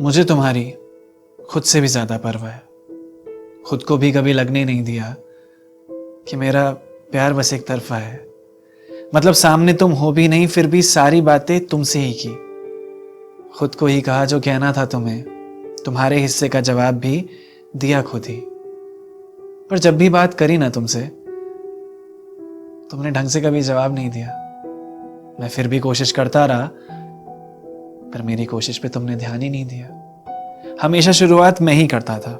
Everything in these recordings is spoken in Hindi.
मुझे तुम्हारी खुद से भी ज्यादा परवाह है। खुद को भी कभी लगने नहीं दिया कि मेरा प्यार बस एक तरफा है। मतलब सामने तुम हो भी नहीं, फिर भी सारी बातें तुमसे ही की। खुद को ही कहा जो कहना था तुम्हें, तुम्हारे हिस्से का जवाब भी दिया खुद ही। पर जब भी बात करी ना तुमसे, तुमने ढंग से कभी जवाब नहीं दिया। मैं फिर भी कोशिश करता रहा, पर मेरी कोशिश पे तुमने ध्यान ही नहीं दिया। हमेशा शुरुआत मैं ही करता था,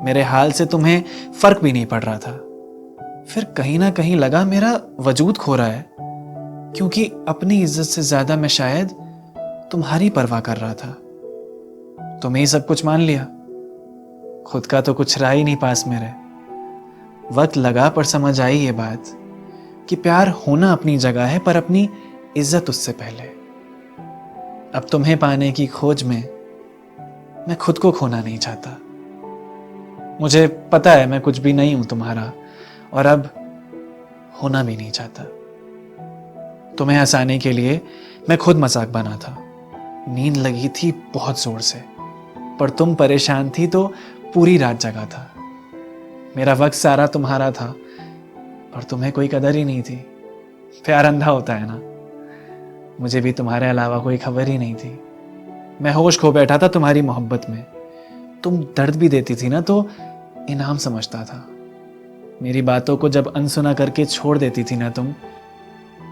मेरे हाल से तुम्हें फर्क भी नहीं पड़ रहा था। फिर कहीं ना कहीं लगा मेरा वजूद खो रहा है, क्योंकि अपनी इज्जत से ज्यादा मैं शायद तुम्हारी परवाह कर रहा था। तुम्हें ही सब कुछ मान लिया, खुद का तो कुछ रहा ही नहीं पास मेरे। वक्त लगा पर समझ आई ये बात कि प्यार होना अपनी जगह है, पर अपनी इज्जत उससे पहले। अब तुम्हें पाने की खोज में मैं खुद को खोना नहीं चाहता। मुझे पता है मैं कुछ भी नहीं हूं तुम्हारा, और अब होना भी नहीं चाहता। तुम्हें हंसाने के लिए मैं खुद मजाक बना था। नींद लगी थी बहुत जोर से, पर तुम परेशान थी तो पूरी रात जगा था। मेरा वक्त सारा तुम्हारा था, पर तुम्हें कोई कदर ही नहीं थी। प्यार अंधा होता है ना। मुझे भी तुम्हारे अलावा कोई खबर ही नहीं थी। मैं होश खो बैठा था तुम्हारी मोहब्बत में। तुम दर्द भी देती थी ना, तो इनाम समझता था। मेरी बातों को जब अनसुना करके छोड़ देती थी ना तुम,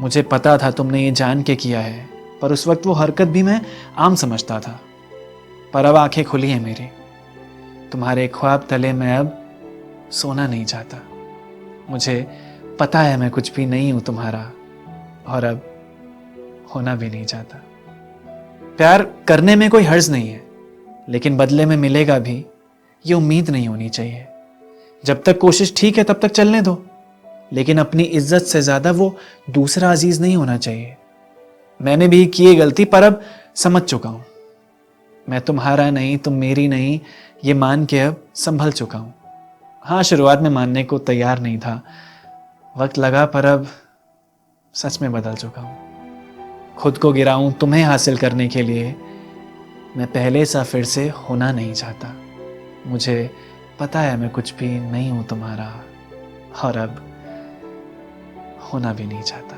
मुझे पता था तुमने ये जान के किया है, पर उस वक्त वो हरकत भी मैं आम समझता था। पर अब आंखें खुली हैं मेरी, तुम्हारे ख्वाब तले मैं अब सोना नहीं चाहता। मुझे पता है मैं कुछ भी नहीं हूं तुम्हारा, और अब होना भी नहीं चाहता। प्यार करने में कोई हर्ज नहीं है, लेकिन बदले में मिलेगा भी ये उम्मीद नहीं होनी चाहिए। जब तक कोशिश ठीक है तब तक चलने दो, लेकिन अपनी इज्जत से ज्यादा वो दूसरा अजीज नहीं होना चाहिए। मैंने भी की गलती, पर अब समझ चुका हूं। मैं तुम्हारा नहीं, तुम मेरी नहीं, ये मान के अब संभल चुका हूं। हाँ, शुरुआत में मानने को तैयार नहीं था, वक्त लगा, पर अब सच में बदल चुका हूं। खुद को गिराऊं तुम्हें हासिल करने के लिए, मैं पहले सा फिर से होना नहीं चाहता। मुझे पता है मैं कुछ भी नहीं हूं तुम्हारा, और अब होना भी नहीं चाहता।